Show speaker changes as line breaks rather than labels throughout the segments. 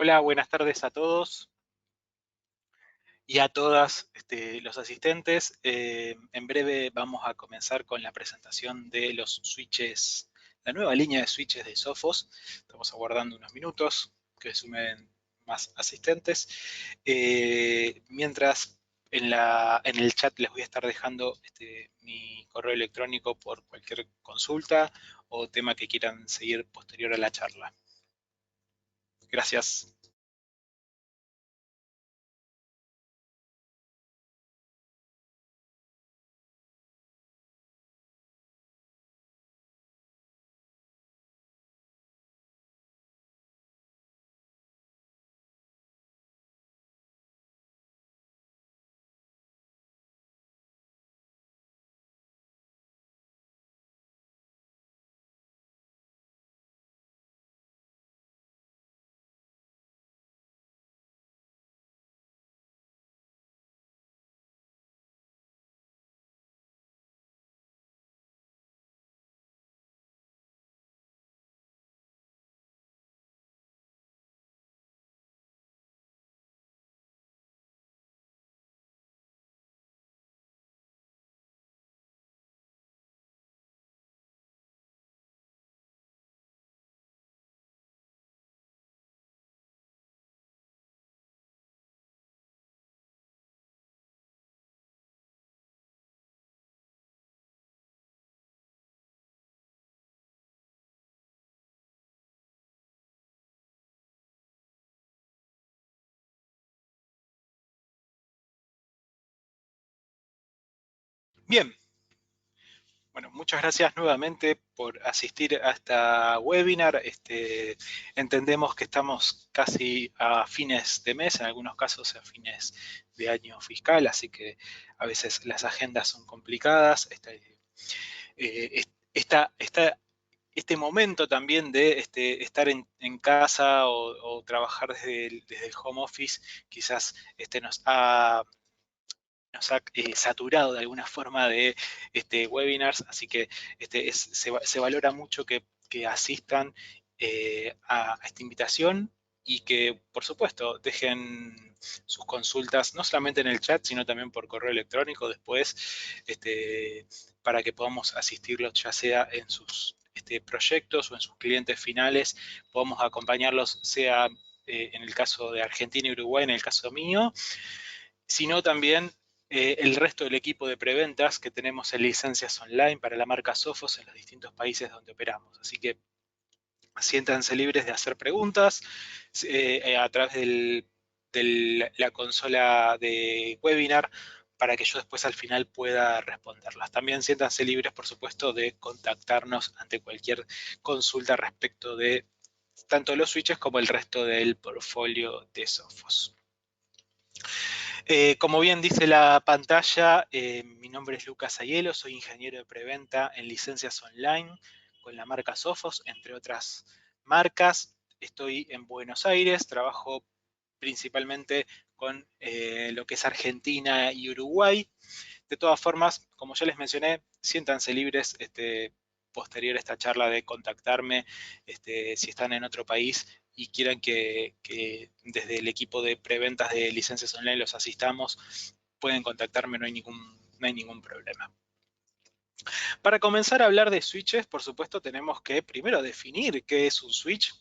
Hola, buenas tardes a todos y a todas los asistentes. En breve vamos a comenzar con la presentación de los switches, la nueva línea de switches de Sophos. Estamos aguardando unos minutos que sumen más asistentes. Mientras en el chat les voy a estar dejando mi correo electrónico por cualquier consulta o tema que quieran seguir posterior a la charla. Gracias. Bien. Bueno, muchas gracias nuevamente por asistir a esta webinar. Entendemos que estamos casi a fines de mes, en algunos casos a fines de año fiscal, así que a veces las agendas son complicadas. Este momento también de estar en casa o trabajar desde el home office quizás nos ha saturado de alguna forma de webinars, así que se valora mucho que asistan a esta invitación y que, por supuesto, dejen sus consultas, no solamente en el chat, sino también por correo electrónico después, para que podamos asistirlos, ya sea en sus proyectos o en sus clientes finales, podamos acompañarlos, sea en el caso de Argentina y Uruguay, en el caso mío, sino también el resto del equipo de preventas que tenemos en licencias online para la marca Sophos en los distintos países donde operamos. Así que siéntanse libres de hacer preguntas a través de la consola de webinar para que yo después al final pueda responderlas. También siéntanse libres, por supuesto, de contactarnos ante cualquier consulta respecto de tanto los switches como el resto del portfolio de Sophos. Como bien dice la pantalla, mi nombre es Lucas Ayelo, soy ingeniero de preventa en licencias online con la marca Sophos, entre otras marcas. Estoy en Buenos Aires, trabajo principalmente con lo que es Argentina y Uruguay. De todas formas, como ya les mencioné, siéntanse libres posterior a esta charla de contactarme si están en otro país y quieran que desde el equipo de preventas de licencias online los asistamos, pueden contactarme, no hay ningún problema. Para comenzar a hablar de switches, por supuesto, tenemos que primero definir qué es un switch.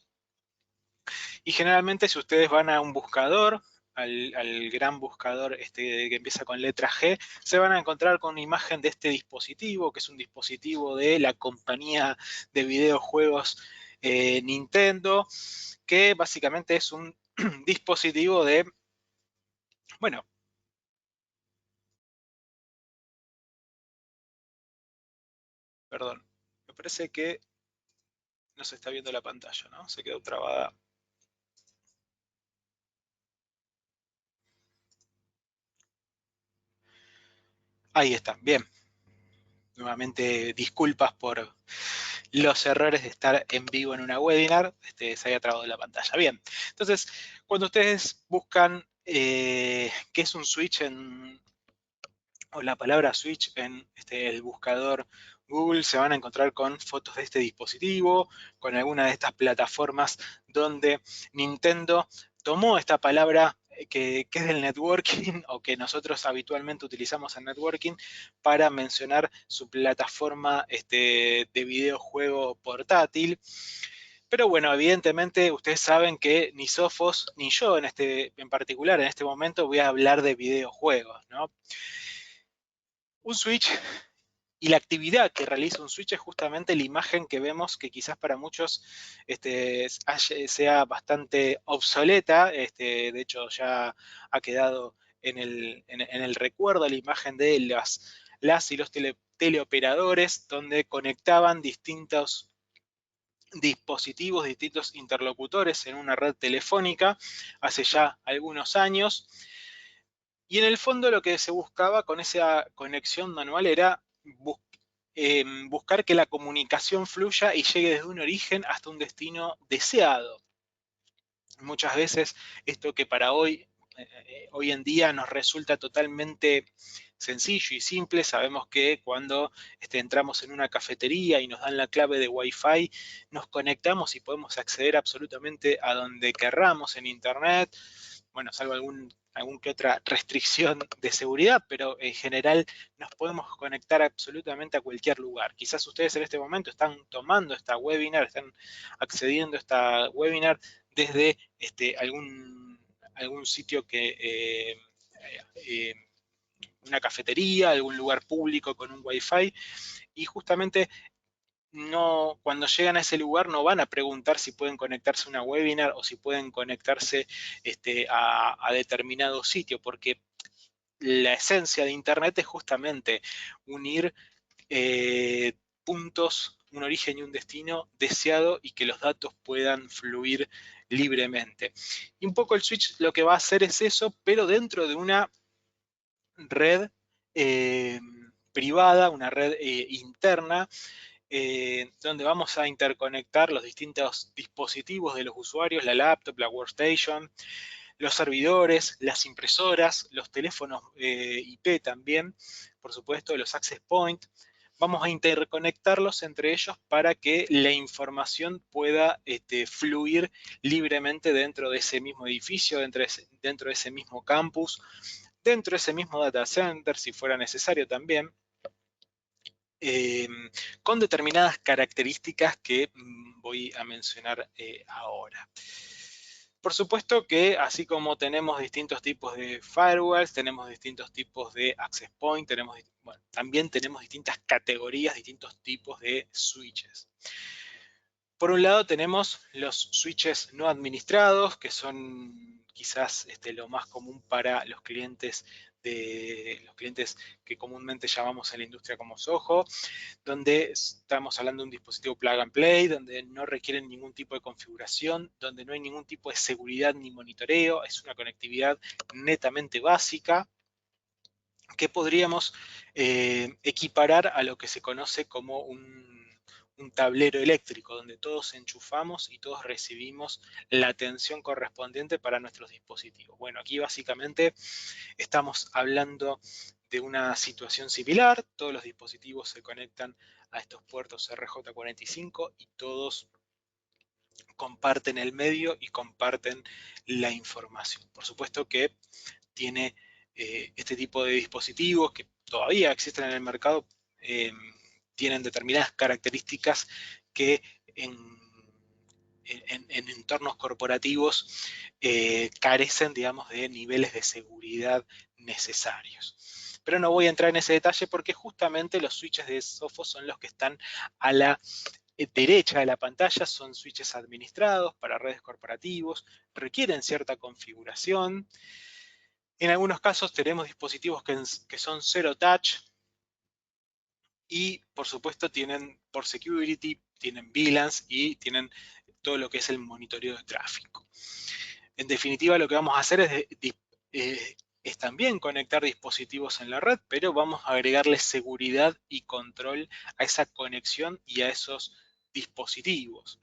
Y generalmente si ustedes van a un buscador, al gran buscador que empieza con letra G, se van a encontrar con una imagen de este dispositivo, que es un dispositivo de la compañía de videojuegos Nintendo, que básicamente es un dispositivo de, bueno, perdón, me parece que no se está viendo la pantalla, ¿no? Se quedó trabada. Ahí está, bien. Nuevamente disculpas por los errores de estar en vivo en una webinar, se haya trabado la pantalla. Bien, entonces, cuando ustedes buscan qué es un switch o la palabra switch en el buscador Google se van a encontrar con fotos de este dispositivo, con alguna de estas plataformas donde Nintendo tomó esta palabra que es del networking o que nosotros habitualmente utilizamos en networking para mencionar su plataforma de videojuego portátil. Pero bueno, evidentemente ustedes saben que ni Sophos ni yo en particular en este momento voy a hablar de videojuegos, ¿no? Un Switch y la actividad que realiza un switch es justamente la imagen que vemos que quizás para muchos sea bastante obsoleta. De hecho, ya ha quedado en el recuerdo la imagen de las y los teleoperadores donde conectaban distintos dispositivos, distintos interlocutores en una red telefónica hace ya algunos años. Y en el fondo lo que se buscaba con esa conexión manual era buscar que la comunicación fluya y llegue desde un origen hasta un destino deseado. Muchas veces esto que para hoy en día nos resulta totalmente sencillo y simple, sabemos que cuando entramos en una cafetería y nos dan la clave de Wi-Fi, nos conectamos y podemos acceder absolutamente a donde querramos en Internet, bueno, salvo algún que otra restricción de seguridad, pero en general nos podemos conectar absolutamente a cualquier lugar. Quizás ustedes en este momento están tomando esta webinar, están accediendo a esta webinar desde algún sitio una cafetería, algún lugar público con un Wi-Fi, y justamente cuando llegan a ese lugar no van a preguntar si pueden conectarse a una webinar o si pueden conectarse a determinado sitio, porque la esencia de Internet es justamente unir puntos, un origen y un destino deseado y que los datos puedan fluir libremente. Y un poco el switch lo que va a hacer es eso, pero dentro de una red privada, una red interna, donde vamos a interconectar los distintos dispositivos de los usuarios, la laptop, la workstation, los servidores, las impresoras, los teléfonos IP también, por supuesto, los access point. Vamos a interconectarlos entre ellos para que la información pueda fluir libremente dentro de ese mismo edificio, dentro de ese mismo campus, dentro de ese mismo data center, si fuera necesario también. Con determinadas características que voy a mencionar ahora. Por supuesto que así como tenemos distintos tipos de firewalls, tenemos distintos tipos de access point, también tenemos distintas categorías, distintos tipos de switches. Por un lado tenemos los switches no administrados, que son quizás lo más común para los clientes que comúnmente llamamos en la industria como Soho, donde estamos hablando de un dispositivo plug and play, donde no requieren ningún tipo de configuración, donde no hay ningún tipo de seguridad ni monitoreo, es una conectividad netamente básica que podríamos equiparar a lo que se conoce como un tablero eléctrico, donde todos enchufamos y todos recibimos la atención correspondiente para nuestros dispositivos. Bueno, aquí básicamente estamos hablando de una situación similar, todos los dispositivos se conectan a estos puertos RJ45 y todos comparten el medio y comparten la información. Por supuesto que tiene este tipo de dispositivos que todavía existen en el mercado, tienen determinadas características que en entornos corporativos carecen, digamos, de niveles de seguridad necesarios. Pero no voy a entrar en ese detalle porque justamente los switches de Sophos son los que están a la derecha de la pantalla, son switches administrados para redes corporativos, requieren cierta configuración. En algunos casos tenemos dispositivos que son zero touch y por supuesto tienen por security, tienen VLANs y tienen todo lo que es el monitoreo de tráfico. En definitiva, lo que vamos a hacer es también conectar dispositivos en la red, pero vamos a agregarle seguridad y control a esa conexión y a esos dispositivos.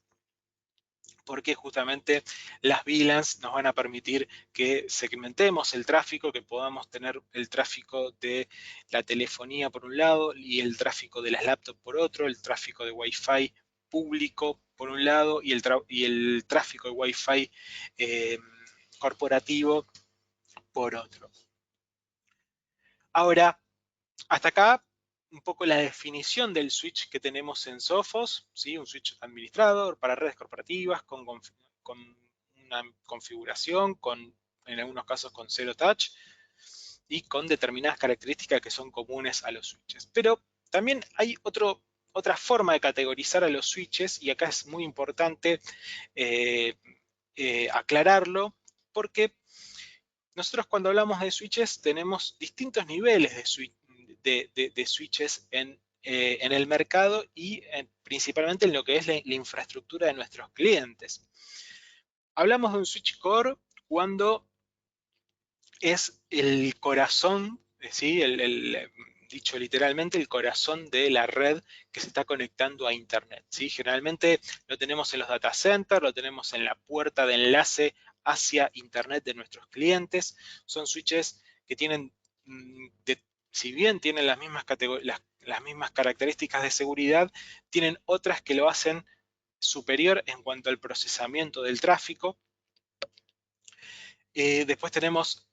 porque justamente las VLANs nos van a permitir que segmentemos el tráfico, que podamos tener el tráfico de la telefonía por un lado y el tráfico de las laptops por otro, el tráfico de Wi-Fi público por un lado y el tráfico de Wi-Fi corporativo por otro. Ahora, hasta acá un poco la definición del switch que tenemos en Sophos, ¿sí? Un switch administrador para redes corporativas con una configuración, en algunos casos con zero touch y con determinadas características que son comunes a los switches. Pero también hay otra forma de categorizar a los switches y acá es muy importante aclararlo porque nosotros cuando hablamos de switches tenemos distintos niveles de switches en el mercado y principalmente en lo que es la infraestructura de nuestros clientes. Hablamos de un switch core cuando es el corazón, ¿sí? Dicho literalmente, el corazón de la red que se está conectando a Internet, ¿sí? Generalmente lo tenemos en los data centers, lo tenemos en la puerta de enlace hacia Internet de nuestros clientes. Son switches que tienen, si bien tienen las mismas características de seguridad, tienen otras que lo hacen superior en cuanto al procesamiento del tráfico. Después tenemos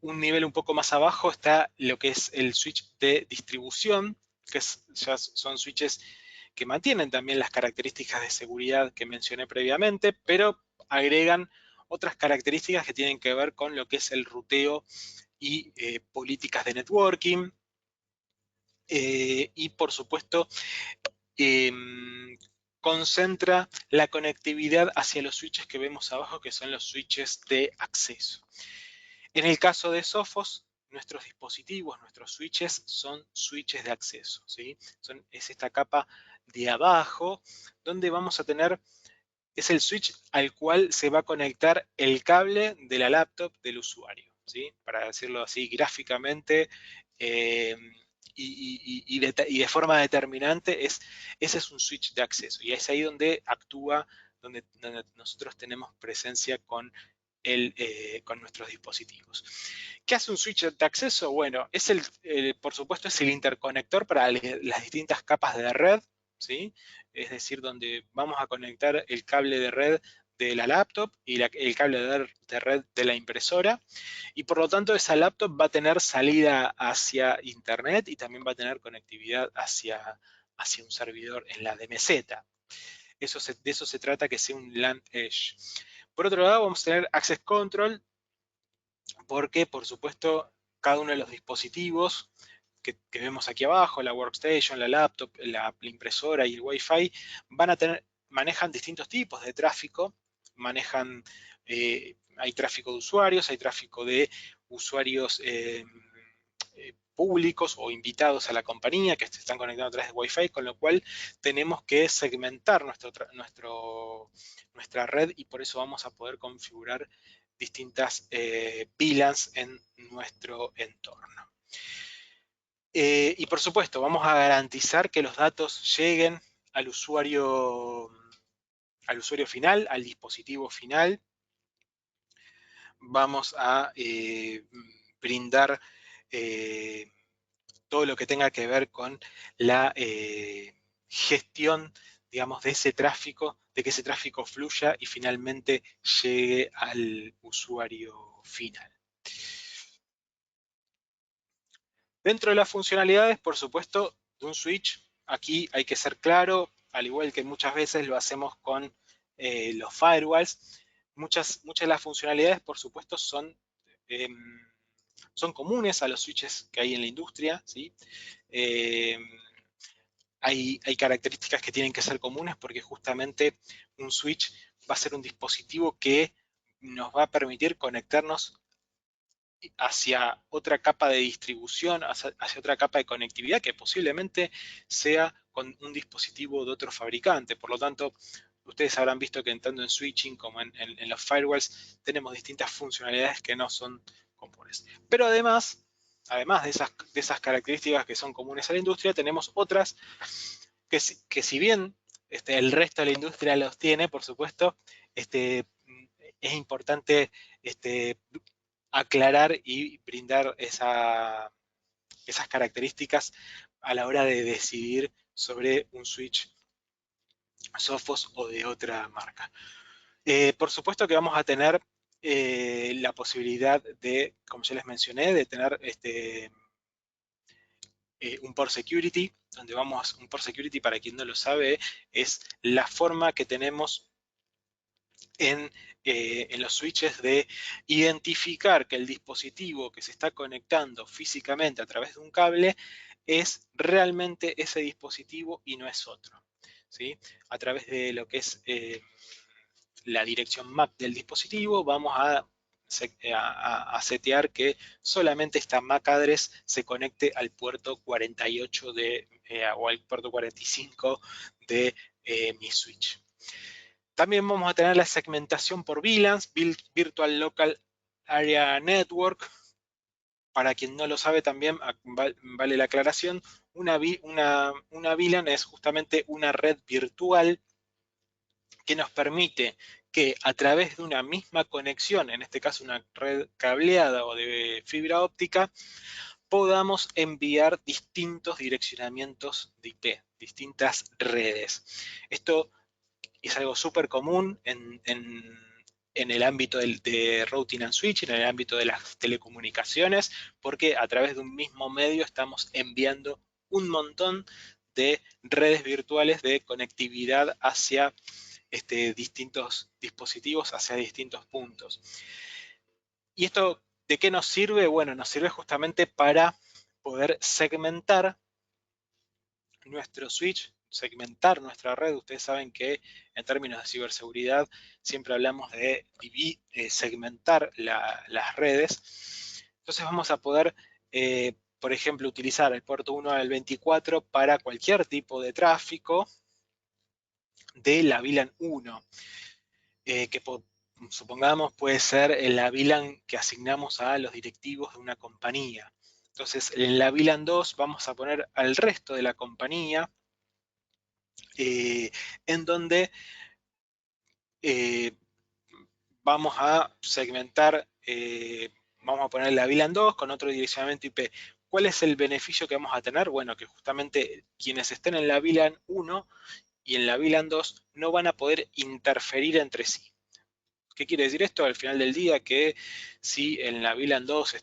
un nivel un poco más abajo, está lo que es el switch de distribución, que ya son switches que mantienen también las características de seguridad que mencioné previamente, pero agregan otras características que tienen que ver con lo que es el ruteo y políticas de networking. Y por supuesto, concentra la conectividad hacia los switches que vemos abajo, que son los switches de acceso. En el caso de Sophos, nuestros dispositivos, nuestros switches, son switches de acceso, ¿sí? Es esta capa de abajo, donde vamos a tener, es el switch al cual se va a conectar el cable de la laptop del usuario, ¿sí? Para decirlo así gráficamente, y de forma determinante, ese es un switch de acceso. Y es ahí donde actúa, donde nosotros tenemos presencia con nuestros dispositivos. ¿Qué hace un switch de acceso? Bueno, por supuesto es el interconector para las distintas capas de red, ¿sí? Es decir, donde vamos a conectar el cable de red de la laptop y el cable de red de la impresora, y por lo tanto esa laptop va a tener salida hacia internet y también va a tener conectividad hacia un servidor en la DMZ. De eso se trata, que sea un LAN Edge. Por otro lado, vamos a tener Access Control, porque por supuesto cada uno de los dispositivos que vemos aquí abajo, la workstation, la laptop, la impresora y el Wi-Fi, manejan distintos tipos de tráfico, hay tráfico de usuarios, hay tráfico de usuarios públicos o invitados a la compañía que se están conectando a través de Wi-Fi, con lo cual tenemos que segmentar nuestra red y por eso vamos a poder configurar distintas VLANs en nuestro entorno. Y por supuesto, vamos a garantizar que los datos lleguen al usuario final, al dispositivo final. Vamos a brindar todo lo que tenga que ver con la gestión, digamos, de ese tráfico, de que ese tráfico fluya y finalmente llegue al usuario final. Dentro de las funcionalidades, por supuesto, de un switch, aquí hay que ser claro, al igual que muchas veces lo hacemos con los firewalls, muchas de las funcionalidades, por supuesto, son comunes a los switches que hay en la industria, ¿sí? Hay características que tienen que ser comunes porque justamente un switch va a ser un dispositivo que nos va a permitir conectarnos hacia otra capa de distribución, hacia otra capa de conectividad que posiblemente sea con un dispositivo de otro fabricante. Por lo tanto, ustedes habrán visto que tanto en switching como en los firewalls tenemos distintas funcionalidades que no son comunes. Pero además de esas características que son comunes a la industria, tenemos otras que si bien el resto de la industria los tiene, por supuesto, es importante aclarar y brindar esas características a la hora de decidir sobre un switch Sophos o de otra marca. Por supuesto que vamos a tener la posibilidad de, como ya les mencioné, de tener un port security, donde un port security, para quien no lo sabe, es la forma que tenemos en los switches de identificar que el dispositivo que se está conectando físicamente a través de un cable es realmente ese dispositivo y no es otro, ¿sí? A través de lo que es la dirección MAC del dispositivo, vamos a setear que solamente esta MAC address se conecte al puerto 48 o al puerto 45 de mi switch. También vamos a tener la segmentación por VLANs, Virtual Local Area Network. Para quien no lo sabe también, vale la aclaración, una VLAN es justamente una red virtual que nos permite que a través de una misma conexión, en este caso una red cableada o de fibra óptica, podamos enviar distintos direccionamientos de IP, distintas redes. Esto es algo súper común en el ámbito de routing and switching, en el ámbito de las telecomunicaciones, porque a través de un mismo medio estamos enviando un montón de redes virtuales de conectividad hacia distintos dispositivos, hacia distintos puntos. ¿Y esto de qué nos sirve? Bueno, nos sirve justamente para poder segmentar nuestro switch, segmentar nuestra red. Ustedes saben que en términos de ciberseguridad siempre hablamos de segmentar las redes. Entonces vamos a poder, por ejemplo, utilizar el puerto 1 al 24 para cualquier tipo de tráfico de la VLAN 1, que supongamos puede ser la VLAN que asignamos a los directivos de una compañía. Entonces en la VLAN 2 vamos a poner al resto de la compañía, en donde vamos a segmentar, vamos a poner la VLAN 2 con otro direccionamiento IP. ¿Cuál es el beneficio que vamos a tener? Bueno, que justamente quienes estén en la VLAN 1 y en la VLAN 2 no van a poder interferir entre sí. ¿Qué quiere decir esto? Al final del día, que si en la VLAN 2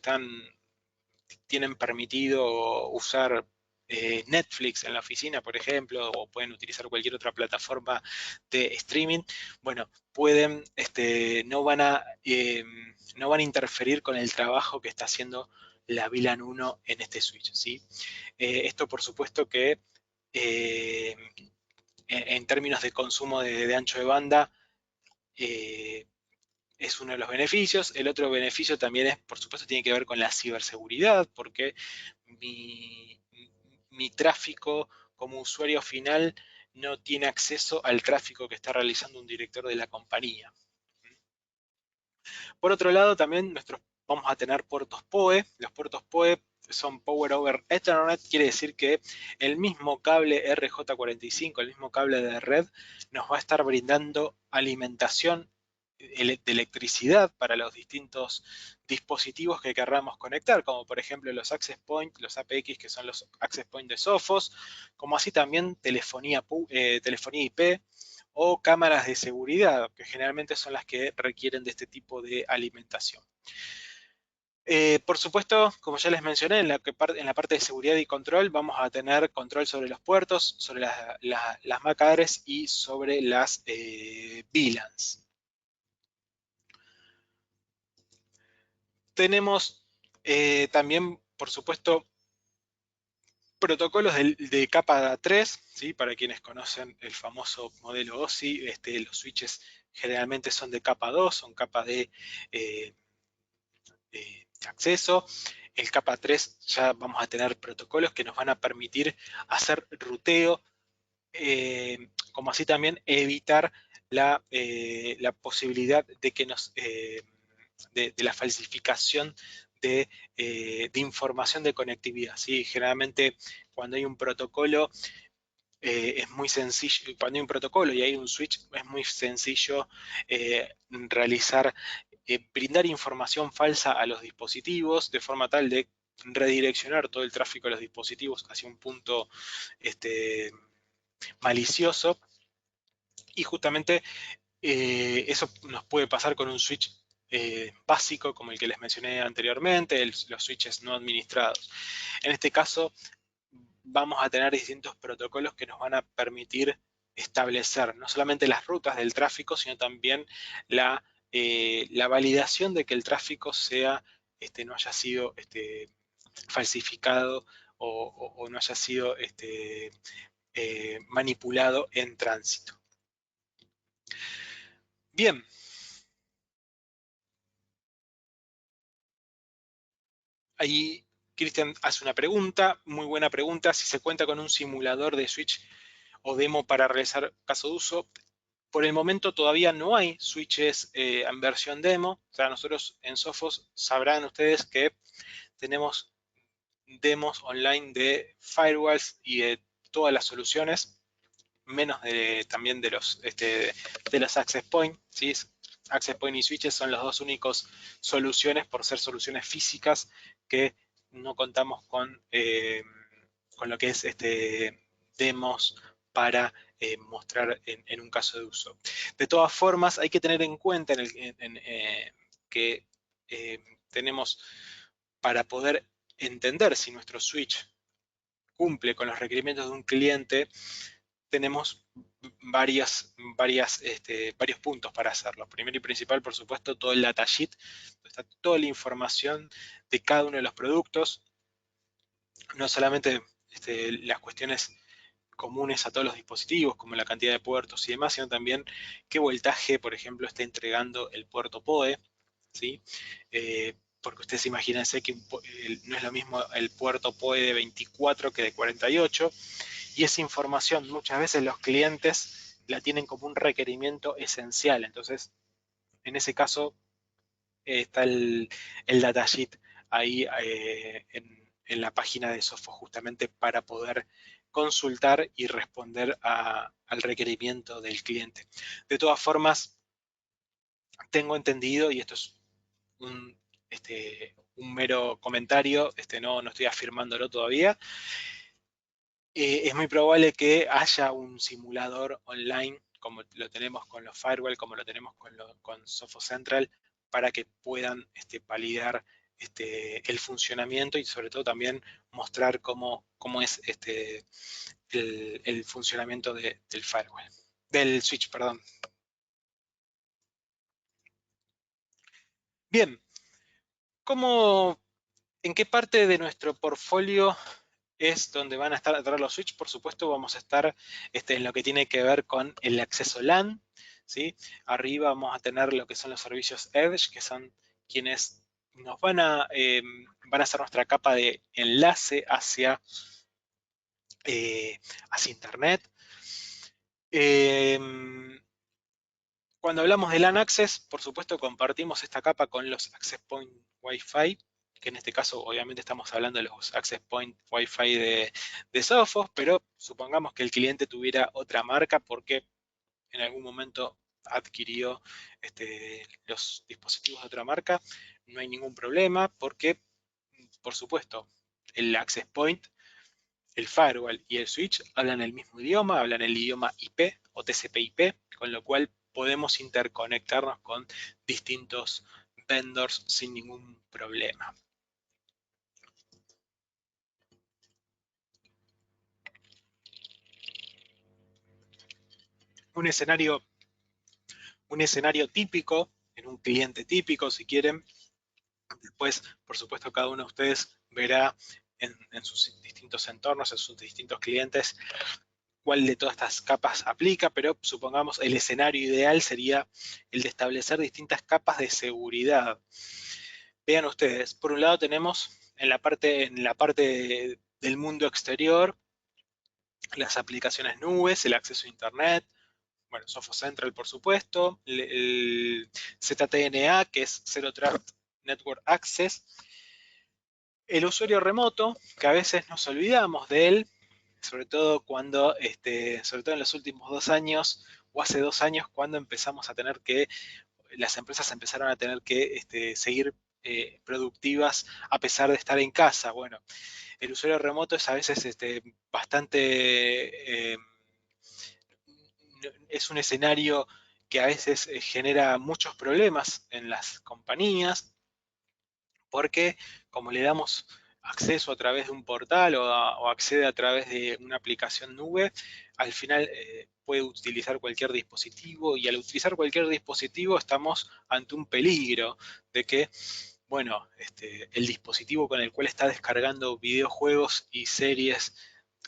tienen permitido usar Netflix en la oficina, por ejemplo, o pueden utilizar cualquier otra plataforma de streaming, bueno, no van a interferir con el trabajo que está haciendo la VLAN 1 en este switch, ¿sí? Esto por supuesto que en términos de consumo de ancho de banda, es uno de los beneficios. El otro beneficio también es, por supuesto, tiene que ver con la ciberseguridad, porque mi tráfico como usuario final no tiene acceso al tráfico que está realizando un director de la compañía. Por otro lado, también vamos a tener puertos PoE. Los puertos PoE son Power over Ethernet, quiere decir que el mismo cable RJ45, el mismo cable de red, nos va a estar brindando alimentación de electricidad para los distintos dispositivos que querramos conectar, como por ejemplo los access point, los APX, que son los access point de Sophos, como así también telefonía IP o cámaras de seguridad, que generalmente son las que requieren de este tipo de alimentación. Por supuesto, como ya les mencioné, en la parte de seguridad y control vamos a tener control sobre los puertos, sobre las MAC address y sobre las VLANs. Tenemos también, por supuesto, protocolos de capa 3, ¿sí? Para quienes conocen el famoso modelo OSI, los switches generalmente son de capa 2, son capa de acceso. El capa 3 ya vamos a tener protocolos que nos van a permitir hacer ruteo, como así también evitar la posibilidad de que de la falsificación de información de conectividad, ¿sí? Generalmente cuando hay un protocolo es muy sencillo, cuando hay un protocolo y hay un switch, es muy sencillo realizar, brindar información falsa a los dispositivos de forma tal de redireccionar todo el tráfico de los dispositivos hacia un punto malicioso. Y justamente eso nos puede pasar con un switch básico como el que les mencioné anteriormente, los switches no administrados. En este caso vamos a tener distintos protocolos que nos van a permitir establecer no solamente las rutas del tráfico, sino también la validación de que el tráfico no haya sido falsificado o no haya sido manipulado en tránsito. Bien. Ahí Cristian hace una pregunta, muy buena pregunta, si se cuenta con un simulador de switch o demo para realizar caso de uso. Por el momento todavía no hay switches en versión demo. O sea, nosotros en Sophos sabrán ustedes que tenemos demos online de firewalls y de todas las soluciones, menos también de los access point. ¿Sí? Access point y switches son las dos únicas soluciones por ser soluciones físicas que no contamos con lo que es demos para mostrar en un caso de uso. De todas formas, hay que tener en cuenta que tenemos para poder entender si nuestro switch cumple con los requerimientos de un cliente, tenemos varios puntos para hacerlo. Primero y principal, por supuesto, todo el datasheet, donde está toda la información de cada uno de los productos, no solamente las cuestiones comunes a todos los dispositivos, como la cantidad de puertos y demás, sino también qué voltaje, por ejemplo, está entregando el puerto PoE, ¿sí? Porque ustedes imagínense que no es lo mismo el puerto PoE de 24 que de 48, y esa información muchas veces los clientes la tienen como un requerimiento esencial. Entonces, en ese caso, está el datasheet ahí en la página de Sophos justamente para poder consultar y responder al requerimiento del cliente. De todas formas, tengo entendido, y esto es un, un mero comentario, no estoy afirmándolo todavía, es muy probable que haya un simulador online, como lo tenemos con los firewall, como lo tenemos con Sophos Central, para que puedan validar el funcionamiento y sobre todo también mostrar cómo es el funcionamiento del firewall, del switch, perdón. Bien, ¿en qué parte de nuestro portfolio es donde van a estar atrás los switch? Por supuesto, vamos a estar en lo que tiene que ver con el acceso LAN, ¿sí? Arriba vamos a tener lo que son los servicios Edge, que son quienes nos van a hacer nuestra capa de enlace hacia Internet. Cuando hablamos de LAN Access, por supuesto compartimos esta capa con los Access Point Wi-Fi, que en este caso obviamente estamos hablando de los Access Point Wi-Fi de Sophos, pero supongamos que el cliente tuviera otra marca porque en algún momento adquirió los dispositivos de otra marca, no hay ningún problema porque, por supuesto, el Access Point, el firewall y el switch hablan el mismo idioma, hablan el idioma IP o TCP/IP, con lo cual podemos interconectarnos con distintos vendors sin ningún problema. Un escenario típico, en un cliente típico, si quieren. Después, por supuesto, cada uno de ustedes verá en sus distintos entornos, en sus distintos clientes, cuál de todas estas capas aplica, pero supongamos el escenario ideal sería el de establecer distintas capas de seguridad. Vean ustedes, por un lado tenemos en la parte del mundo exterior las aplicaciones nubes, el acceso a Internet, bueno, Sophos Central por supuesto, el ZTNA que es Zero Trust Network Access, el usuario remoto, que a veces nos olvidamos de él, sobre todo cuando, sobre todo en los últimos 2 años o hace 2 años, cuando empezamos a tener que, las empresas empezaron a tener que seguir productivas a pesar de estar en casa. Bueno, el usuario remoto es a veces bastante, es un escenario que a veces genera muchos problemas en las compañías, porque como le damos acceso a través de un portal o accede a través de una aplicación nube, al final puede utilizar cualquier dispositivo, y al utilizar cualquier dispositivo estamos ante un peligro de que, bueno, el dispositivo con el cual está descargando videojuegos y series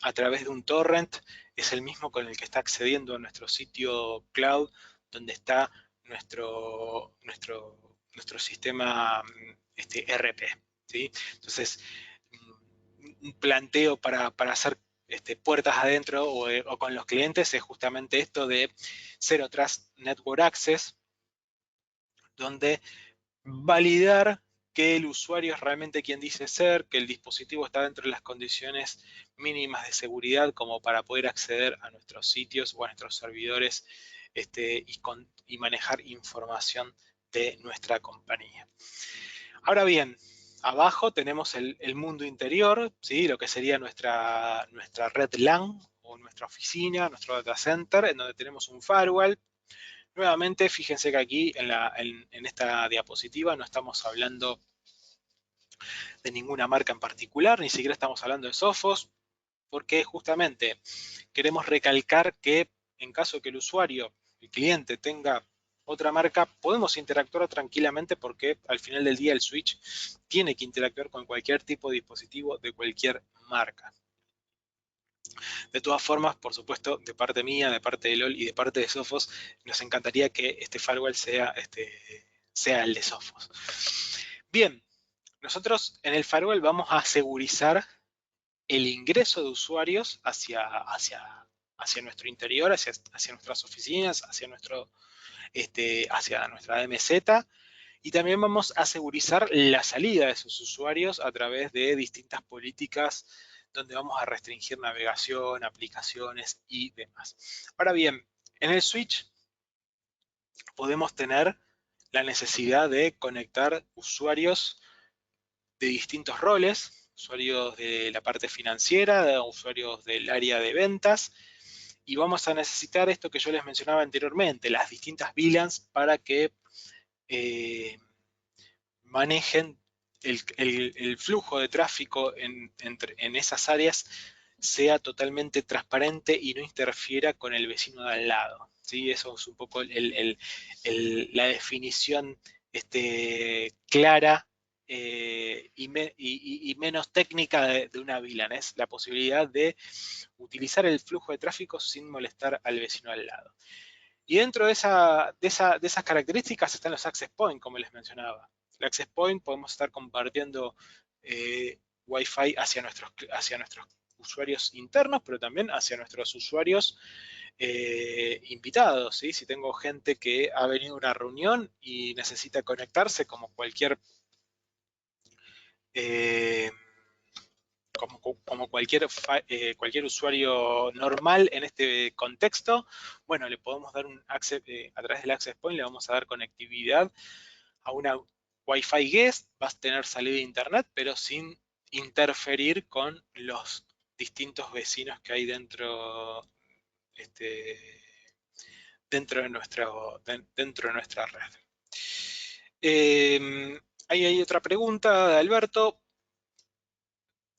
a través de un torrent es el mismo con el que está accediendo a nuestro sitio cloud, donde está nuestro sistema RP. ¿Sí? Entonces, un planteo para hacer puertas adentro o con los clientes es justamente esto de Zero Trust Network Access, donde validar que el usuario es realmente quien dice ser, que el dispositivo está dentro de las condiciones mínimas de seguridad como para poder acceder a nuestros sitios o a nuestros servidores y manejar información de nuestra compañía. Ahora bien, abajo tenemos el mundo interior, ¿sí? Lo que sería nuestra red LAN o nuestra oficina, nuestro data center, en donde tenemos un firewall. Nuevamente, fíjense que aquí en esta diapositiva no estamos hablando de ninguna marca en particular, ni siquiera estamos hablando de Sophos, porque justamente queremos recalcar que en caso que el usuario, el cliente, tenga otra marca, podemos interactuar tranquilamente, porque al final del día el switch tiene que interactuar con cualquier tipo de dispositivo de cualquier marca. De todas formas, por supuesto, de parte mía, de parte de LOL y de parte de Sophos, nos encantaría que este firewall sea el de Sophos. Bien, nosotros en el firewall vamos a segurizar el ingreso de usuarios hacia nuestro interior, hacia nuestras oficinas, hacia nuestra MZ, y también vamos a segurizar la salida de esos usuarios a través de distintas políticas donde vamos a restringir navegación, aplicaciones y demás. Ahora bien, en el switch podemos tener la necesidad de conectar usuarios de distintos roles, usuarios de la parte financiera, usuarios del área de ventas, y vamos a necesitar esto que yo les mencionaba anteriormente, las distintas VLANs para que manejen el flujo de tráfico en esas áreas, sea totalmente transparente y no interfiera con el vecino de al lado. ¿Sí? Eso es un poco la definición clara y menos técnica de una VLAN. Es la posibilidad de utilizar el flujo de tráfico sin molestar al vecino al lado. Y dentro de esas características están los access points, como les mencionaba. El access point podemos estar compartiendo Wi-Fi hacia nuestros usuarios internos, pero también hacia nuestros usuarios invitados. ¿Sí? Si tengo gente que ha venido a una reunión y necesita conectarse, como cualquier cualquier usuario normal en este contexto, bueno, le podemos dar un access, a través del access point le vamos a dar conectividad a una Wi-Fi guest, va a tener salida de internet, pero sin interferir con los distintos vecinos que hay dentro de nuestra red. Ahí hay otra pregunta de Alberto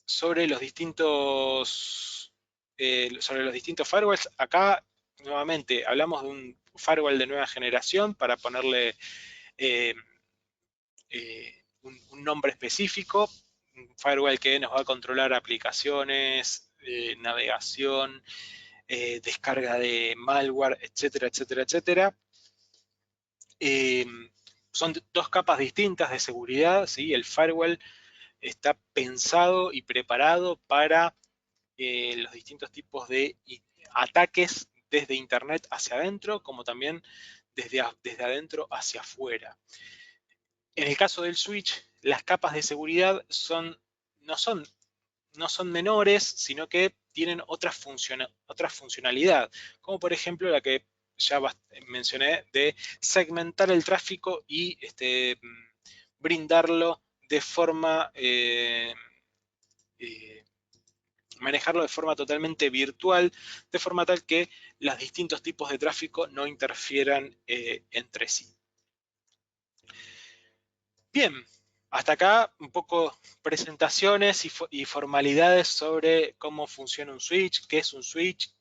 sobre los distintos firewalls. Acá nuevamente hablamos de un firewall de nueva generación para ponerle un nombre específico, un firewall que nos va a controlar aplicaciones, navegación, descarga de malware, etcétera, etcétera, etcétera. Son dos capas distintas de seguridad, ¿sí? El firewall está pensado y preparado para los distintos tipos de ataques desde Internet hacia adentro, como también desde adentro hacia afuera. En el caso del switch, las capas de seguridad no son no son menores, sino que tienen otra funcionalidad, como por ejemplo la que ya mencioné de segmentar el tráfico y brindarlo de forma, manejarlo de forma totalmente virtual, de forma tal que los distintos tipos de tráfico no interfieran entre sí. Bien, hasta acá un poco presentaciones y formalidades sobre cómo funciona un switch, qué es un switch,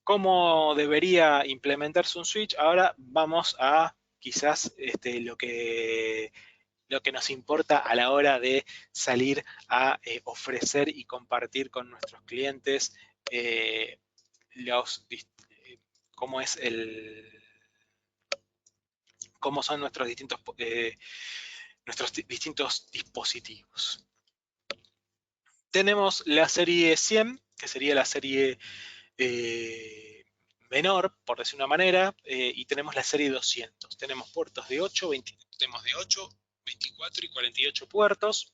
cómo debería implementarse un switch. Ahora vamos a quizás lo que nos importa a la hora de salir a ofrecer y compartir con nuestros clientes eh, cómo es cómo son nuestros distintos dispositivos. Tenemos la serie 100, que sería la serie menor, por decir una manera, y tenemos la serie 200. Tenemos puertos de 8, tenemos de 8, 24 y 48 puertos,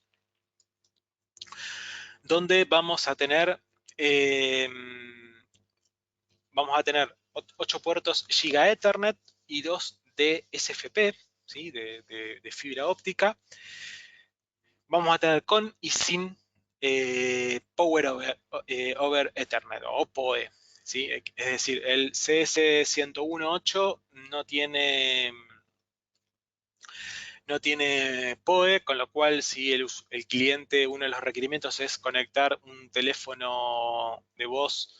donde vamos a tener 8 puertos Giga Ethernet y 2 de SFP, ¿sí? de fibra óptica. Vamos a tener con y sin Power over Ethernet o PoE. ¿Sí? Es decir, el CS1018 no tiene PoE, con lo cual si el cliente, uno de los requerimientos es conectar un teléfono de voz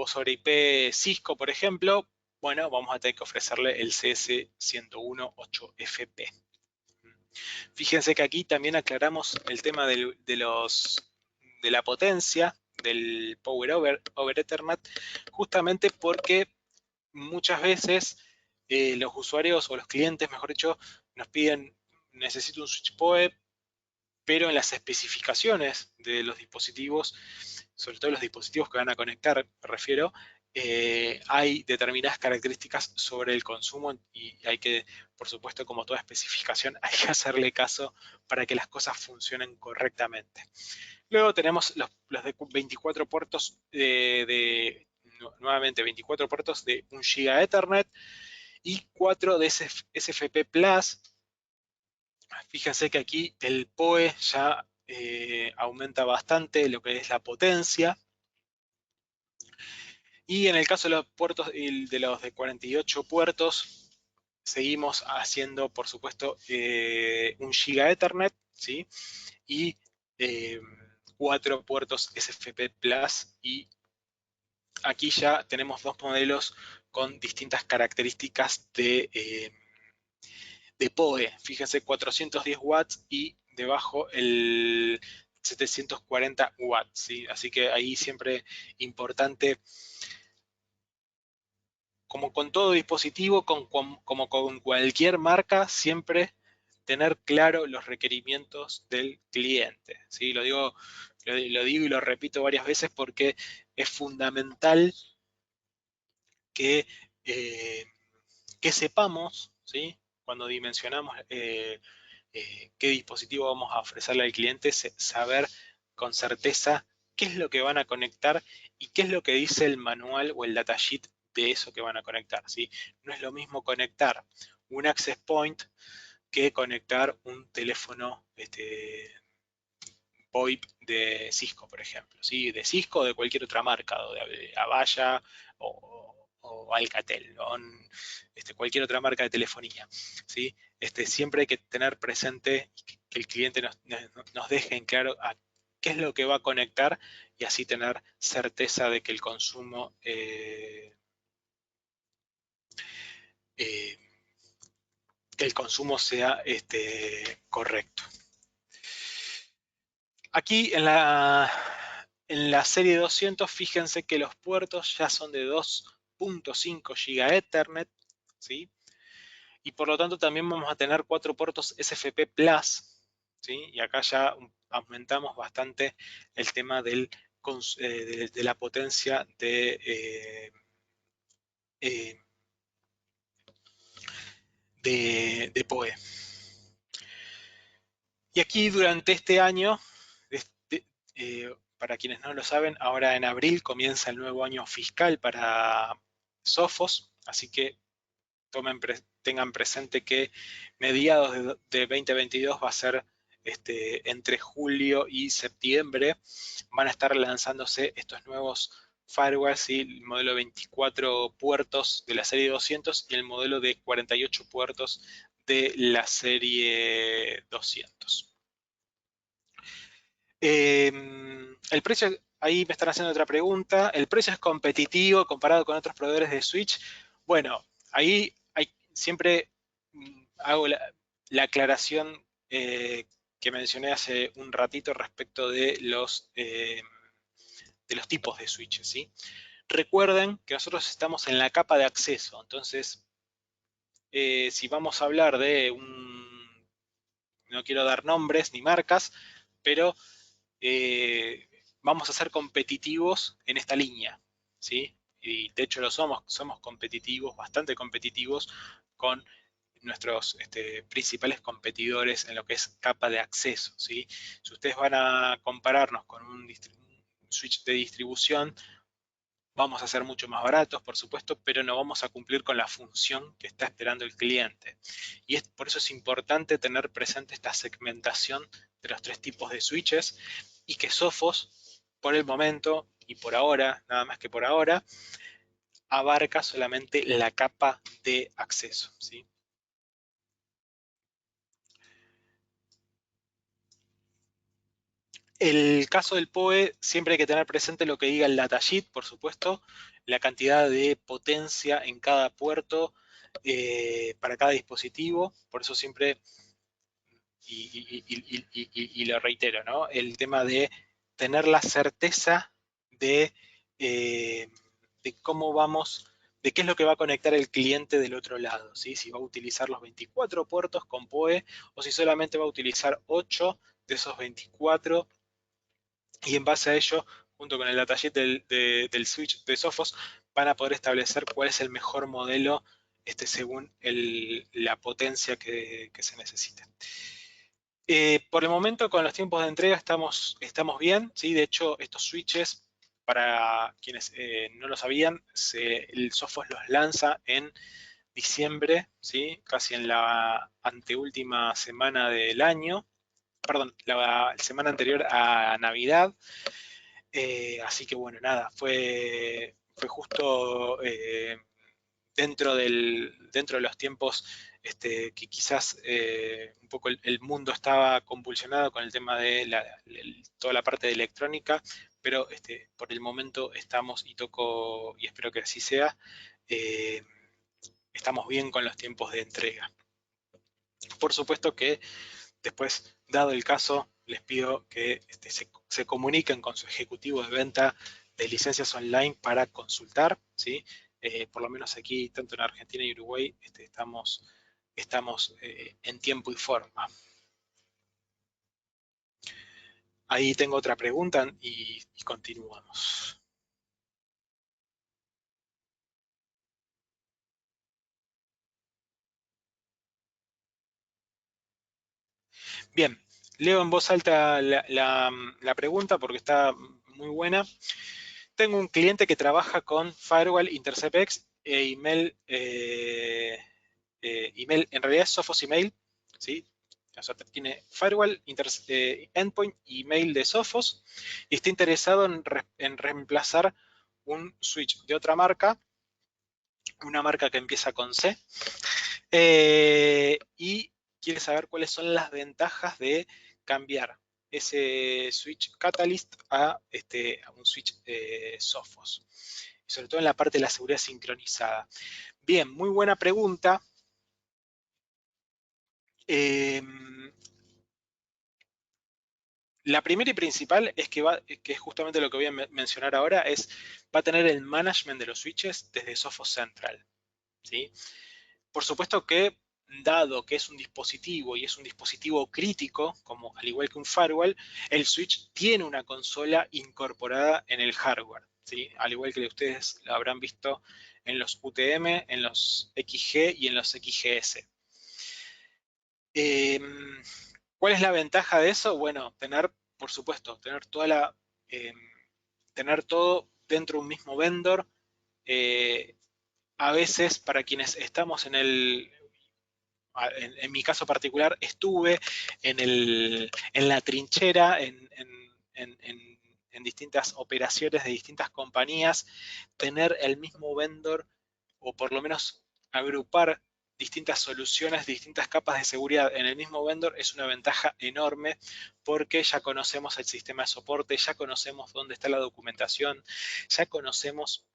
sobre IP Cisco, por ejemplo, bueno, vamos a tener que ofrecerle el CS1018FP. Fíjense que aquí también aclaramos el tema de la potencia del Power over Ethernet, justamente porque muchas veces los usuarios o los clientes, mejor dicho, nos piden, necesito un switch PoE, pero en las especificaciones de los dispositivos, sobre todo los dispositivos que van a conectar, me refiero, hay determinadas características sobre el consumo y hay que, por supuesto, como toda especificación, hay que hacerle caso para que las cosas funcionen correctamente. Luego tenemos los de 24 puertos nuevamente 24 puertos de 1 GB Ethernet y 4 de SFP Plus. Fíjense que aquí el PoE ya aumenta bastante lo que es la potencia. Y en el caso de los puertos de 48 puertos, seguimos haciendo, por supuesto, 1 GB Ethernet, ¿sí? Y 4 puertos SFP Plus, y aquí ya tenemos dos modelos con distintas características de PoE. Fíjense, 410 watts y debajo el 740 watts, ¿sí? Así que ahí siempre importante, como con todo dispositivo, como con cualquier marca, siempre tener claro los requerimientos del cliente, ¿sí? Lo digo y lo repito varias veces porque es fundamental que, eh, que sepamos, ¿sí? Cuando dimensionamos qué dispositivo vamos a ofrecerle al cliente, saber con certeza qué es lo que van a conectar y qué es lo que dice el manual o el datasheet de eso que van a conectar, ¿sí? No es lo mismo conectar un access point que conectar un teléfono VoIP de Cisco, por ejemplo, ¿sí? De Cisco o de cualquier otra marca, o de Avaya o Alcatel, ¿no? Cualquier otra marca de telefonía, ¿sí? Siempre hay que tener presente que el cliente nos deje en claro a qué es lo que va a conectar y así tener certeza de que el consumo sea correcto. Aquí en la serie 200, fíjense que los puertos ya son de 2.5 GB Ethernet, ¿sí? Y por lo tanto también vamos a tener 4 puertos SFP Plus, ¿sí? Y acá ya aumentamos bastante el tema de la potencia de PoE. Y aquí durante este año, para quienes no lo saben, ahora en abril comienza el nuevo año fiscal para Sophos, así que tengan presente que mediados de 2022 va a ser entre julio y septiembre, van a estar lanzándose estos nuevos firewalls, ¿sí? El modelo 24 puertos de la serie 200 y el modelo de 48 puertos de la serie 200. El precio, ahí me están haciendo otra pregunta. ¿El precio es competitivo comparado con otros proveedores de Switch? Bueno, ahí siempre hago la aclaración que mencioné hace un ratito respecto de los tipos de switches, ¿sí? Recuerden que nosotros estamos en la capa de acceso, entonces si vamos a hablar de no quiero dar nombres ni marcas, pero vamos a ser competitivos en esta línea, ¿sí? Y de hecho lo somos competitivos, bastante competitivos con nuestros principales competidores en lo que es capa de acceso, ¿sí? Si ustedes van a compararnos con un switch de distribución, vamos a ser mucho más baratos, por supuesto, pero no vamos a cumplir con la función que está esperando el cliente. Y por eso es importante tener presente esta segmentación de los tres tipos de switches y que Sophos, por el momento y por ahora, nada más que por ahora, abarca solamente la capa de acceso, ¿sí? El caso del PoE, siempre hay que tener presente lo que diga el datasheet, por supuesto, la cantidad de potencia en cada puerto para cada dispositivo. Por eso siempre, y lo reitero, ¿no? El tema de tener la certeza de, eh, de cómo vamos, de qué es lo que va a conectar el cliente del otro lado, ¿sí? Si va a utilizar los 24 puertos con PoE o si solamente va a utilizar 8 de esos 24 y en base a ello, junto con el datasheet del switch de Sophos, van a poder establecer cuál es el mejor modelo según la potencia que se necesita. Por el momento, con los tiempos de entrega estamos bien, ¿sí? De hecho, estos switches, para quienes no lo sabían, el Sophos los lanza en diciembre, ¿sí? Casi en la anteúltima semana del año, perdón, la semana anterior a Navidad. Así que bueno, nada, fue justo dentro de los tiempos que quizás un poco el mundo estaba convulsionado con el tema de toda la parte de electrónica, pero por el momento estamos, y toco, y espero que así sea, eh, estamos bien con los tiempos de entrega. Por supuesto que después, dado el caso, les pido que se comuniquen con su ejecutivo de venta de licencias online para consultar, ¿sí? Por lo menos aquí, tanto en Argentina y Uruguay, estamos en tiempo y forma. Ahí tengo otra pregunta y continuamos. Bien, leo en voz alta la pregunta porque está muy buena. Tengo un cliente que trabaja con Firewall, InterceptX e email, email, en realidad es Sophos Email, ¿sí? O sea, tiene Firewall, Endpoint y Email de Sophos y está interesado en reemplazar un switch de otra marca, una marca que empieza con C, y quiere saber cuáles son las ventajas de cambiar ese switch Catalyst a un switch Sophos, sobre todo en la parte de la seguridad sincronizada. Bien, muy buena pregunta. Eh, la primera y principal es que es justamente lo que voy a mencionar ahora, va a tener el management de los switches desde Sophos Central, ¿sí? Por supuesto que, dado que es un dispositivo y es un dispositivo crítico, como al igual que un firewall, el switch tiene una consola incorporada en el hardware, ¿sí? Al igual que ustedes lo habrán visto en los UTM, en los XG y en los XGS. ¿Cuál es la ventaja de eso? Bueno, tener por supuesto, tener todo dentro de un mismo vendor. A veces, para quienes estamos en mi caso particular, estuve en la trinchera, en distintas operaciones de distintas compañías, tener el mismo vendor o por lo menos agrupar distintas soluciones, distintas capas de seguridad en el mismo vendor es una ventaja enorme porque ya conocemos el sistema de soporte, ya conocemos dónde está la documentación, ya conocemos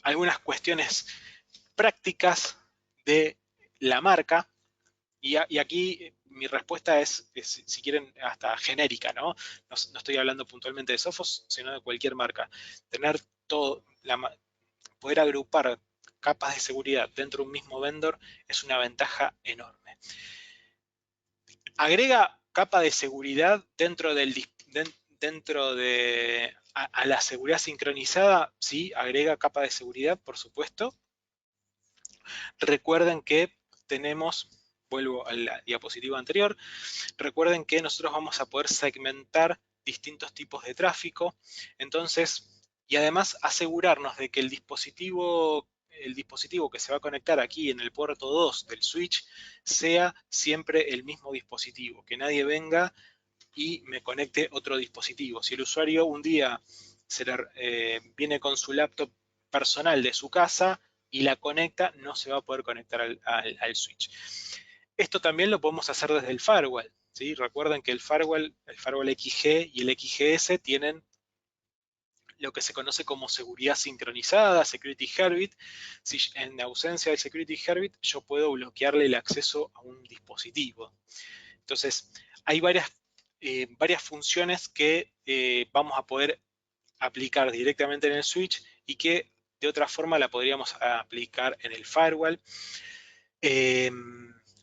algunas cuestiones prácticas de la marca. Y aquí mi respuesta es, si quieren, hasta genérica, ¿no? No estoy hablando puntualmente de Sophos, sino de cualquier marca. Tener todo, poder agrupar capas de seguridad dentro de un mismo vendor es una ventaja enorme. Agrega capa de seguridad dentro de a la seguridad sincronizada, sí, agrega capa de seguridad, por supuesto. Recuerden que tenemos, vuelvo a la diapositiva anterior, recuerden que nosotros vamos a poder segmentar distintos tipos de tráfico, entonces, y además asegurarnos de que el dispositivo que se va a conectar aquí en el puerto 2 del switch sea siempre el mismo dispositivo, que nadie venga y me conecte otro dispositivo. Si el usuario un día viene con su laptop personal de su casa y la conecta, no se va a poder conectar al switch. Esto también lo podemos hacer desde el firewall, ¿sí? Recuerden que el firewall XG y el XGS tienen lo que se conoce como seguridad sincronizada, Security Herbit. Si en ausencia del Security Herbit, yo puedo bloquearle el acceso a un dispositivo. Entonces, hay varias funciones que vamos a poder aplicar directamente en el switch y que de otra forma la podríamos aplicar en el firewall.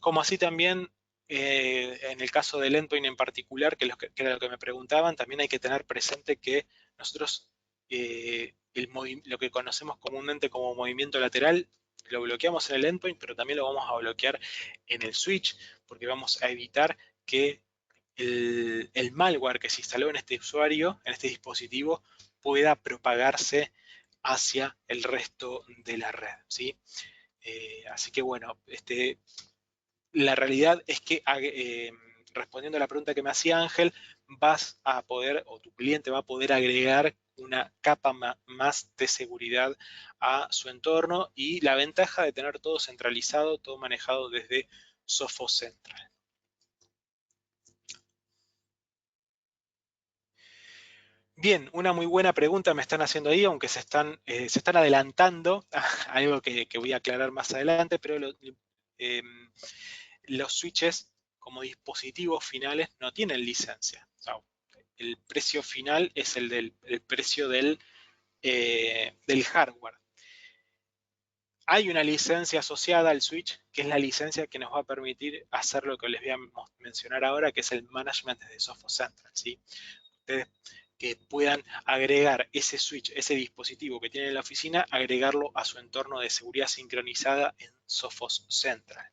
Como así también, en el caso del endpoint en particular, que era lo que me preguntaban, también hay que tener presente que nosotros lo que conocemos comúnmente como movimiento lateral, lo bloqueamos en el endpoint, pero también lo vamos a bloquear en el switch, porque vamos a evitar que el malware que se instaló en este usuario, en este dispositivo, pueda propagarse hacia el resto de la red, ¿sí? Así que bueno, la realidad es que respondiendo a la pregunta que me hacía Ángel, vas a poder, o tu cliente va a poder agregar una capa más de seguridad a su entorno y la ventaja de tener todo centralizado, todo manejado desde Sophos Central. Bien, una muy buena pregunta me están haciendo ahí, aunque se están adelantando a algo que voy a aclarar más adelante, pero los switches como dispositivos finales no tienen licencia. O sea, el precio final es el precio del hardware. Hay una licencia asociada al switch, que es la licencia que nos va a permitir hacer lo que les voy a mencionar ahora, que es el management desde Sophos Central, ¿sí? Ustedes que puedan agregar ese switch, ese dispositivo que tienen en la oficina, agregarlo a su entorno de seguridad sincronizada en Sophos Central.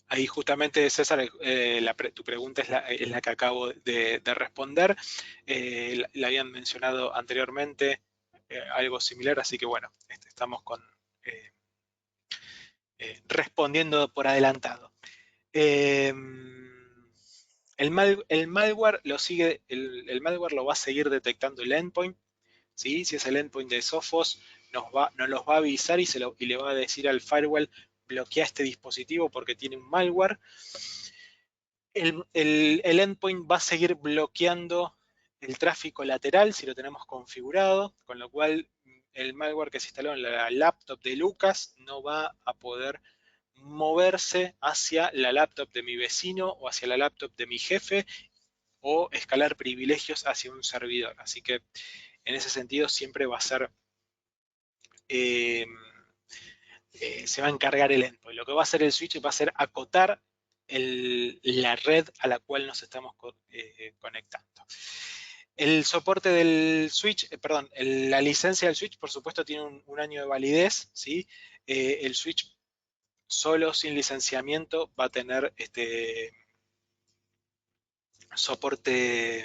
Ahí justamente, César, tu pregunta es la que acabo de responder. La habían mencionado anteriormente algo similar, así que bueno, estamos eh, respondiendo por adelantado. El malware malware lo va a seguir detectando el endpoint, ¿sí? Si es el endpoint de Sophos, nos los va a avisar y le va a decir al firewall, bloquea este dispositivo porque tiene un malware. El endpoint va a seguir bloqueando el tráfico lateral si lo tenemos configurado, con lo cual el malware que se instaló en la laptop de Lucas no va a poder moverse hacia la laptop de mi vecino o hacia la laptop de mi jefe o escalar privilegios hacia un servidor. Así que en ese sentido siempre va a ser, se va a encargar el endpoint. Lo que va a hacer el switch va a ser acotar la red a la cual nos estamos conectando. El soporte del switch, perdón, la licencia del switch, por supuesto, tiene un año de validez, ¿sí? El switch solo sin licenciamiento va a tener soporte,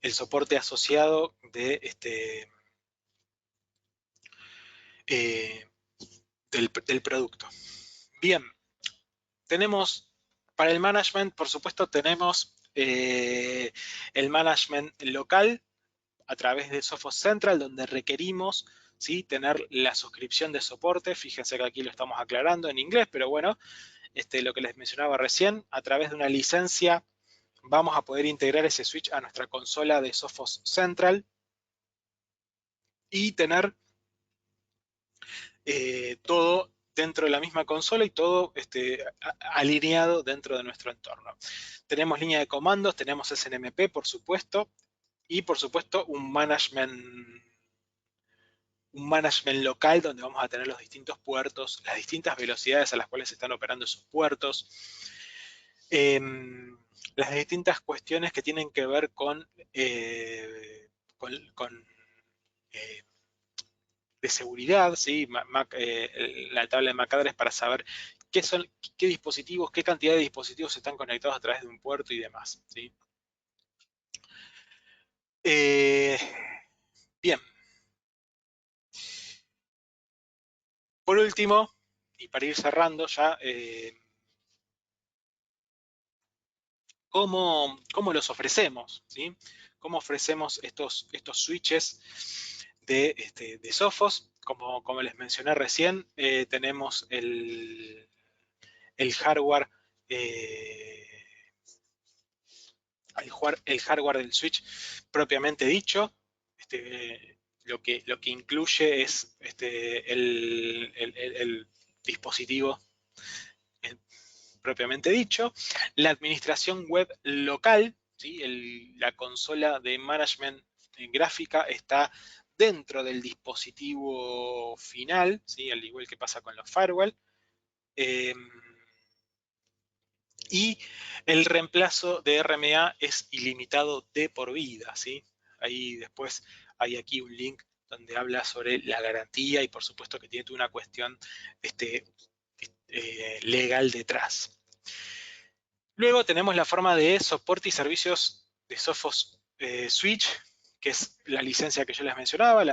el soporte asociado eh, del producto. Bien, tenemos para el management, por supuesto, tenemos el management local a través de Sophos Central, donde requerimos, ¿sí?, tener la suscripción de soporte. Fíjense que aquí lo estamos aclarando en inglés, pero bueno, lo que les mencionaba recién, a través de una licencia vamos a poder integrar ese switch a nuestra consola de Sophos Central y tener todo dentro de la misma consola y todo alineado dentro de nuestro entorno. Tenemos línea de comandos, tenemos SNMP, por supuesto, y por supuesto un management local donde vamos a tener los distintos puertos, las distintas velocidades a las cuales se están operando esos puertos, las distintas cuestiones que tienen que ver con de seguridad, ¿sí? La tabla de MAC address para saber qué dispositivos, qué cantidad de dispositivos están conectados a través de un puerto y demás, ¿sí? Bien. Por último, y para ir cerrando ya, ¿cómo los ofrecemos? ¿Sí? ¿Cómo ofrecemos estos switches de Sophos? Como les mencioné recién, tenemos el hardware, eh, el hardware del switch propiamente dicho. Lo que incluye es el dispositivo propiamente dicho, la administración web local, ¿sí? La consola de management gráfica está dentro del dispositivo final, ¿sí? Al igual que pasa con los firewall. Y el reemplazo de RMA es ilimitado de por vida, ¿sí? Ahí después hay aquí un link donde habla sobre la garantía y por supuesto que tiene una cuestión legal detrás. Luego tenemos la forma de soporte y servicios de Sophos Switch, que es la licencia que yo les mencionaba,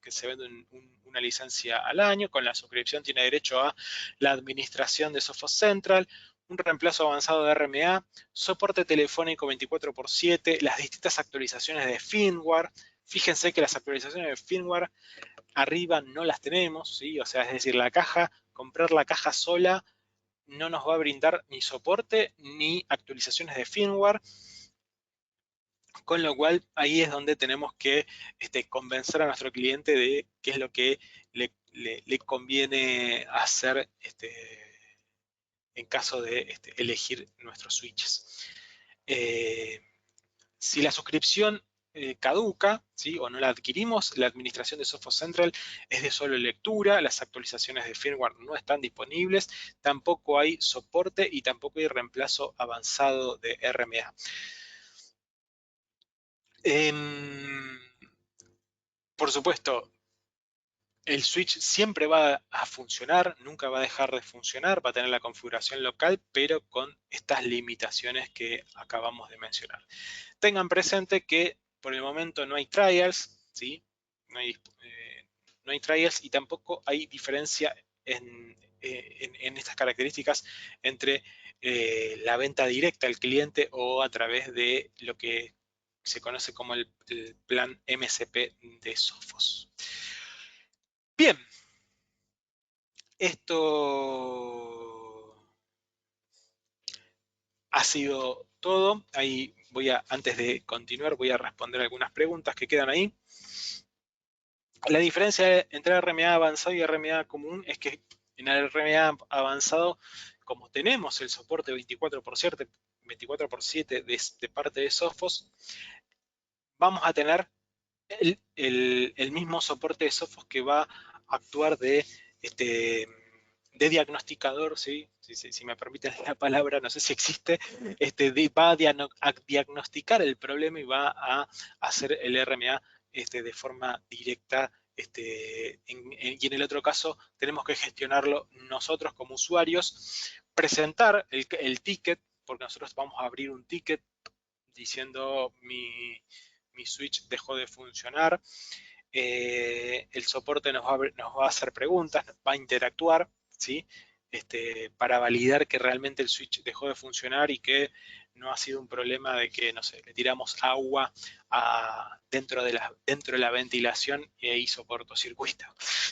que se vende una licencia al año. Con la suscripción tiene derecho a la administración de Sophos Central, un reemplazo avanzado de RMA, soporte telefónico 24/7, las distintas actualizaciones de firmware. Fíjense que las actualizaciones de firmware arriba no las tenemos, ¿sí? O sea, es decir, comprar la caja sola no nos va a brindar ni soporte ni actualizaciones de firmware, con lo cual ahí es donde tenemos que convencer a nuestro cliente de qué es lo que le conviene hacer en caso de elegir nuestros switches. Si la suscripción caduca, ¿sí?, o no la adquirimos, la administración de Sophos Central es de solo lectura, las actualizaciones de firmware no están disponibles, tampoco hay soporte y tampoco hay reemplazo avanzado de RMA. Por supuesto, el switch siempre va a funcionar, nunca va a dejar de funcionar, va a tener la configuración local, pero con estas limitaciones que acabamos de mencionar. Tengan presente que por el momento no hay trials, ¿sí? No hay trials y tampoco hay diferencia en estas características entre la venta directa al cliente o a través de lo que se conoce como el plan MSP de Sophos. Bien, esto ha sido todo. Ahí antes de continuar, voy a responder algunas preguntas que quedan ahí. La diferencia entre RMA avanzado y RMA común es que en el RMA avanzado, como tenemos el soporte 24/7 de parte de Sophos, vamos a tener el mismo soporte de Sophos que va a actuar de de diagnosticador, ¿sí? Si me permiten la palabra, no sé si existe, va a diagnosticar el problema y va a hacer el RMA de forma directa. Y en el otro caso tenemos que gestionarlo nosotros como usuarios, presentar el ticket, porque nosotros vamos a abrir un ticket diciendo mi switch dejó de funcionar. El soporte nos va a hacer preguntas, va a interactuar, ¿sí? Para validar que realmente el switch dejó de funcionar y que no ha sido un problema de que, no sé, le tiramos agua dentro de la ventilación e hizo cortocircuito,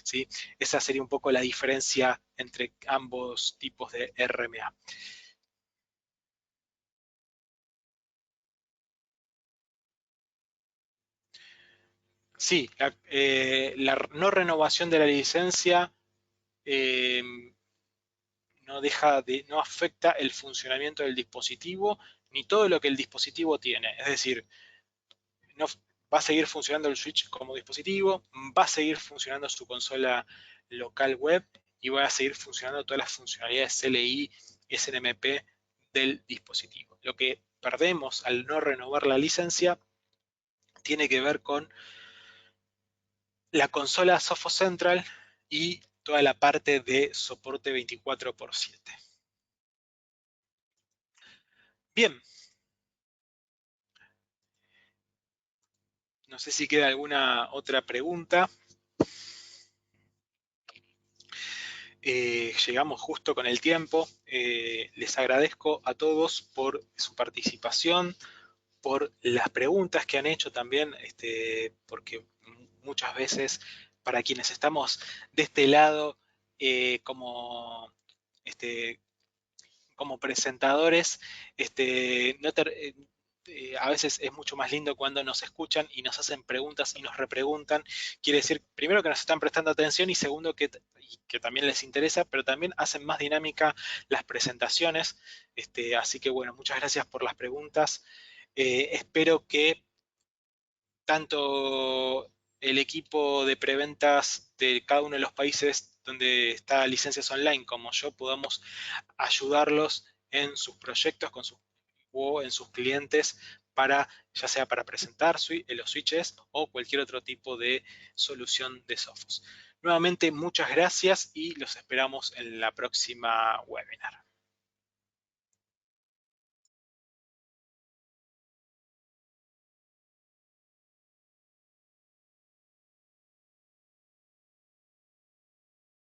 ¿sí? Esa sería un poco la diferencia entre ambos tipos de RMA. Sí, la no renovación de la licencia eh, no afecta el funcionamiento del dispositivo ni todo lo que el dispositivo tiene. Es decir, no, va a seguir funcionando el switch como dispositivo, va a seguir funcionando su consola local web y va a seguir funcionando todas las funcionalidades CLI, SNMP del dispositivo. Lo que perdemos al no renovar la licencia tiene que ver con la consola Sophos Central y toda la parte de soporte 24/7. Bien, no sé si queda alguna otra pregunta. Llegamos justo con el tiempo. Les agradezco a todos por su participación, por las preguntas que han hecho también, porque muchas veces para quienes estamos de este lado este, como presentadores, a veces es mucho más lindo cuando nos escuchan y nos hacen preguntas y nos repreguntan. Quiere decir, primero, que nos están prestando atención y segundo, que también les interesa, pero también hacen más dinámica las presentaciones. Así que bueno, muchas gracias por las preguntas. Espero que tanto el equipo de preventas de cada uno de los países donde está licencias online como yo podamos ayudarlos en sus proyectos o en sus clientes para, ya sea para presentar los switches o cualquier otro tipo de solución de Sophos. Nuevamente, muchas gracias y los esperamos en la próxima webinar.